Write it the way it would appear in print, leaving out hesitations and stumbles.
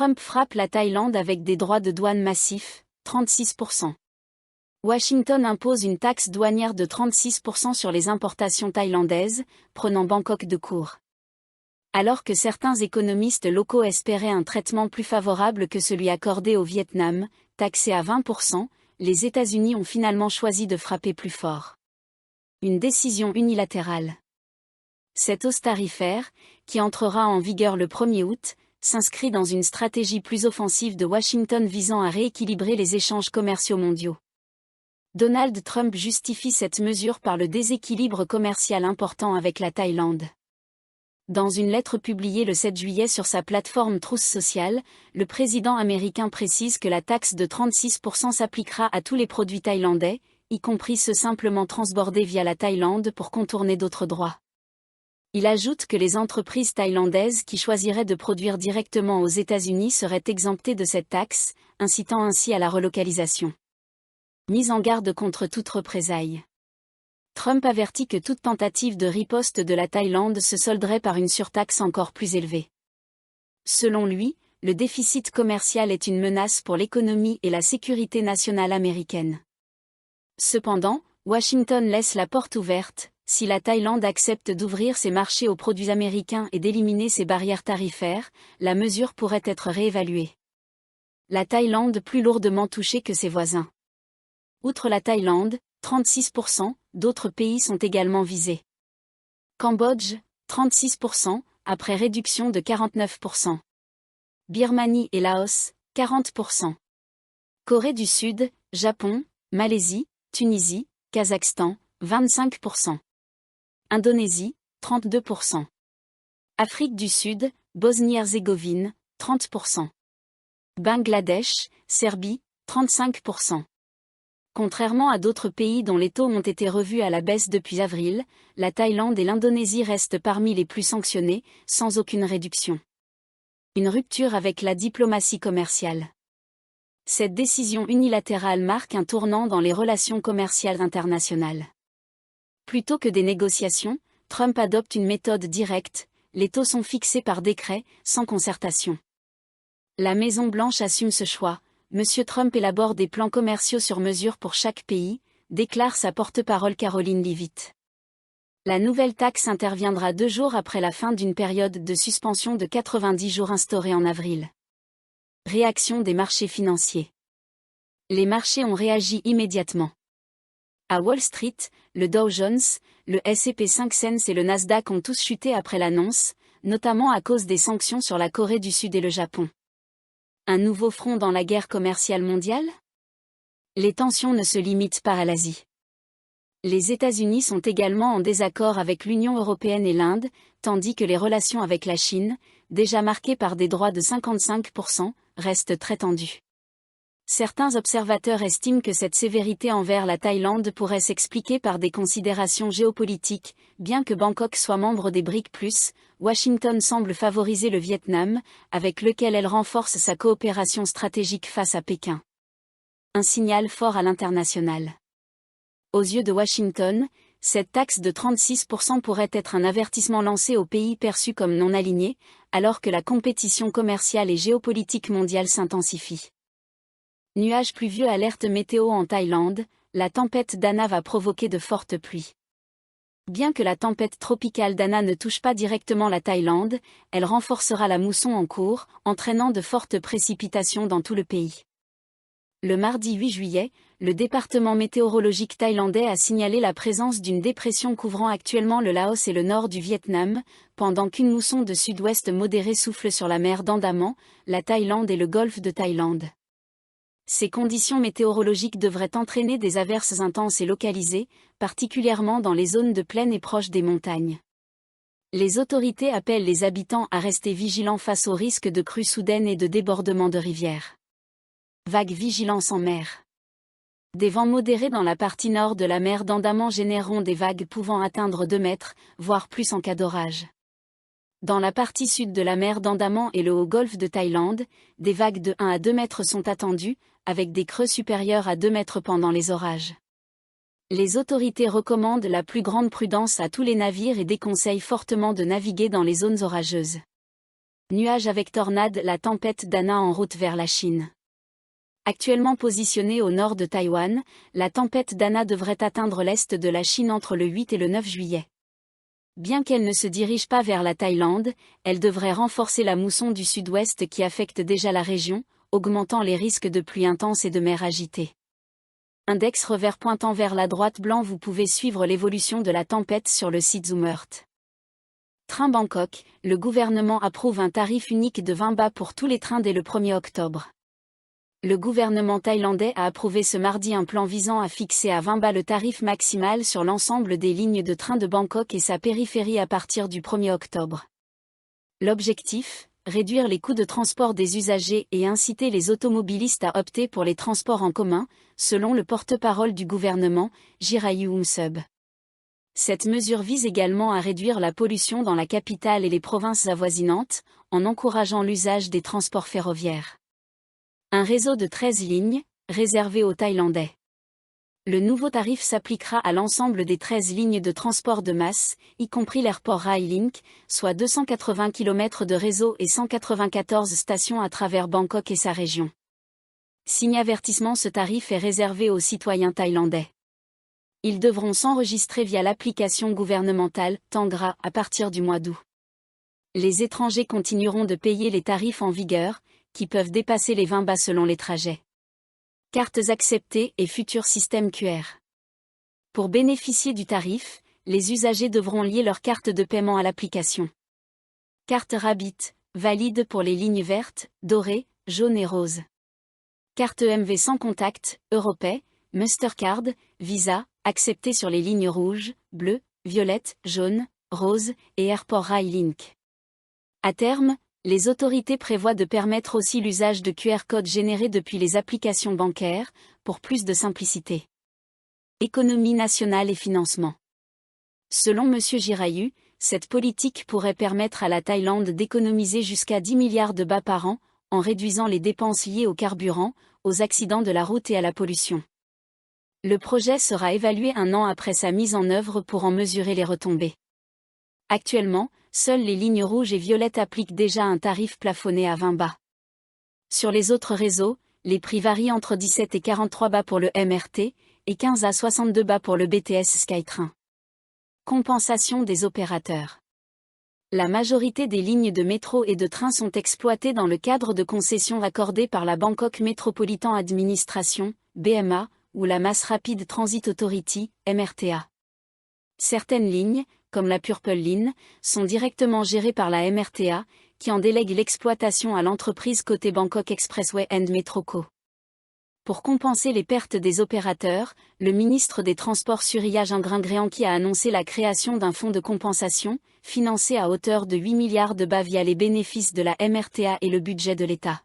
Trump frappe la Thaïlande avec des droits de douane massifs, 36%. Washington impose une taxe douanière de 36% sur les importations thaïlandaises, prenant Bangkok de court. Alors que certains économistes locaux espéraient un traitement plus favorable que celui accordé au Vietnam, taxé à 20%, les États-Unis ont finalement choisi de frapper plus fort. Une décision unilatérale. Cette hausse tarifaire, qui entrera en vigueur le 1er août, s'inscrit dans une stratégie plus offensive de Washington visant à rééquilibrer les échanges commerciaux mondiaux. Donald Trump justifie cette mesure par le déséquilibre commercial important avec la Thaïlande. Dans une lettre publiée le 7 juillet sur sa plateforme Truth Social, le président américain précise que la taxe de 36% s'appliquera à tous les produits thaïlandais, y compris ceux simplement transbordés via la Thaïlande pour contourner d'autres droits. Il ajoute que les entreprises thaïlandaises qui choisiraient de produire directement aux États-Unis seraient exemptées de cette taxe, incitant ainsi à la relocalisation. Mise en garde contre toute représaille. Trump avertit que toute tentative de riposte de la Thaïlande se solderait par une surtaxe encore plus élevée. Selon lui, le déficit commercial est une menace pour l'économie et la sécurité nationale américaine. Cependant, Washington laisse la porte ouverte. Si la Thaïlande accepte d'ouvrir ses marchés aux produits américains et d'éliminer ses barrières tarifaires, la mesure pourrait être réévaluée. La Thaïlande plus lourdement touchée que ses voisins. Outre la Thaïlande, 36%, d'autres pays sont également visés. Cambodge, 36%, après réduction de 49%. Birmanie et Laos, 40%. Corée du Sud, Japon, Malaisie, Tunisie, Kazakhstan, 25%. Indonésie, 32%. Afrique du Sud, Bosnie-Herzégovine, 30%. Bangladesh, Serbie, 35%. Contrairement à d'autres pays dont les taux ont été revus à la baisse depuis avril, la Thaïlande et l'Indonésie restent parmi les plus sanctionnés, sans aucune réduction. Une rupture avec la diplomatie commerciale. Cette décision unilatérale marque un tournant dans les relations commerciales internationales. Plutôt que des négociations, Trump adopte une méthode directe, les taux sont fixés par décret, sans concertation. La Maison-Blanche assume ce choix, M. Trump élabore des plans commerciaux sur mesure pour chaque pays, déclare sa porte-parole Karoline Leavitt. La nouvelle taxe interviendra 2 jours après la fin d'une période de suspension de 90 jours instaurée en avril. Réaction des marchés financiers. Les marchés ont réagi immédiatement. À Wall Street, le Dow Jones, le S&P 500 et le Nasdaq ont tous chuté après l'annonce, notamment à cause des sanctions sur la Corée du Sud et le Japon. Un nouveau front dans la guerre commerciale mondiale ? Les tensions ne se limitent pas à l'Asie. Les États-Unis sont également en désaccord avec l'Union européenne et l'Inde, tandis que les relations avec la Chine, déjà marquées par des droits de 55%, restent très tendues. Certains observateurs estiment que cette sévérité envers la Thaïlande pourrait s'expliquer par des considérations géopolitiques. Bien que Bangkok soit membre des BRIC+, Washington semble favoriser le Vietnam, avec lequel elle renforce sa coopération stratégique face à Pékin. Un signal fort à l'international. Aux yeux de Washington, cette taxe de 36% pourrait être un avertissement lancé aux pays perçus comme non alignés, alors que la compétition commerciale et géopolitique mondiale s'intensifie. Nuages pluvieux alerte météo en Thaïlande, la tempête Dana va provoquer de fortes pluies. Bien que la tempête tropicale Dana ne touche pas directement la Thaïlande, elle renforcera la mousson en cours, entraînant de fortes précipitations dans tout le pays. Le mardi 8 juillet, le département météorologique thaïlandais a signalé la présence d'une dépression couvrant actuellement le Laos et le nord du Vietnam, pendant qu'une mousson de sud-ouest modérée souffle sur la mer d'Andaman, la Thaïlande et le golfe de Thaïlande. Ces conditions météorologiques devraient entraîner des averses intenses et localisées, particulièrement dans les zones de plaine et proches des montagnes. Les autorités appellent les habitants à rester vigilants face aux risques de crues soudaines et de débordements de rivières. Vague vigilance en mer. Des vents modérés dans la partie nord de la mer d'Andaman généreront des vagues pouvant atteindre 2 mètres, voire plus en cas d'orage. Dans la partie sud de la mer d'Andaman et le haut-golfe de Thaïlande, des vagues de 1 à 2 mètres sont attendues, avec des creux supérieurs à 2 mètres pendant les orages. Les autorités recommandent la plus grande prudence à tous les navires et déconseillent fortement de naviguer dans les zones orageuses. Nuages avec tornade, la tempête Dana en route vers la Chine. Actuellement positionnée au nord de Taïwan, la tempête Dana devrait atteindre l'est de la Chine entre le 8 et le 9 juillet. Bien qu'elle ne se dirige pas vers la Thaïlande, elle devrait renforcer la mousson du sud-ouest qui affecte déjà la région, augmentant les risques de pluies intenses et de mer agitée. Index revers pointant vers la droite blanc. Vous pouvez suivre l'évolution de la tempête sur le site Zoomert. Train Bangkok, le gouvernement approuve un tarif unique de 20 bahts pour tous les trains dès le 1er octobre. Le gouvernement thaïlandais a approuvé ce mardi un plan visant à fixer à 20 bahts le tarif maximal sur l'ensemble des lignes de train de Bangkok et sa périphérie à partir du 1er octobre. L'objectif, réduire les coûts de transport des usagers et inciter les automobilistes à opter pour les transports en commun, selon le porte-parole du gouvernement, Jirayu Umsub. Cette mesure vise également à réduire la pollution dans la capitale et les provinces avoisinantes, en encourageant l'usage des transports ferroviaires. Un réseau de 13 lignes, réservé aux Thaïlandais. Le nouveau tarif s'appliquera à l'ensemble des 13 lignes de transport de masse, y compris l'airport Rai Link, soit 280 km de réseau et 194 stations à travers Bangkok et sa région. Signe avertissement, ce tarif est réservé aux citoyens thaïlandais. Ils devront s'enregistrer via l'application gouvernementale Tangra à partir du mois d'août. Les étrangers continueront de payer les tarifs en vigueur, qui peuvent dépasser les 20 bahts selon les trajets. Cartes acceptées et futur système QR. Pour bénéficier du tarif, les usagers devront lier leur carte de paiement à l'application. Carte Rabbit, valide pour les lignes vertes, dorées, jaunes et roses. Carte EMV sans contact, Europay, Mastercard, Visa, acceptée sur les lignes rouges, bleues, violettes, jaunes, roses et Airport Rai Link. À terme, les autorités prévoient de permettre aussi l'usage de QR codes générés depuis les applications bancaires, pour plus de simplicité. Économie nationale et financement. Selon M. Jirayu, cette politique pourrait permettre à la Thaïlande d'économiser jusqu'à 10 milliards de bahts par an, en réduisant les dépenses liées au carburant, aux accidents de la route et à la pollution. Le projet sera évalué 1 an après sa mise en œuvre pour en mesurer les retombées. Actuellement, seules les lignes rouges et violettes appliquent déjà un tarif plafonné à 20 bahts. Sur les autres réseaux, les prix varient entre 17 et 43 bahts pour le MRT, et 15 à 62 bahts pour le BTS Skytrain. Compensation des opérateurs. La majorité des lignes de métro et de train sont exploitées dans le cadre de concessions accordées par la Bangkok Metropolitan Administration, BMA, ou la Mass Rapid Transit Authority, MRTA. Certaines lignes, comme la Purple Line, sont directement gérées par la MRTA, qui en délègue l'exploitation à l'entreprise côté Bangkok Expressway and Metroco. Pour compenser les pertes des opérateurs, le ministre des Transports Surya Jingringreanki a annoncé la création d'un fonds de compensation, financé à hauteur de 8 milliards de bahts via les bénéfices de la MRTA et le budget de l'État.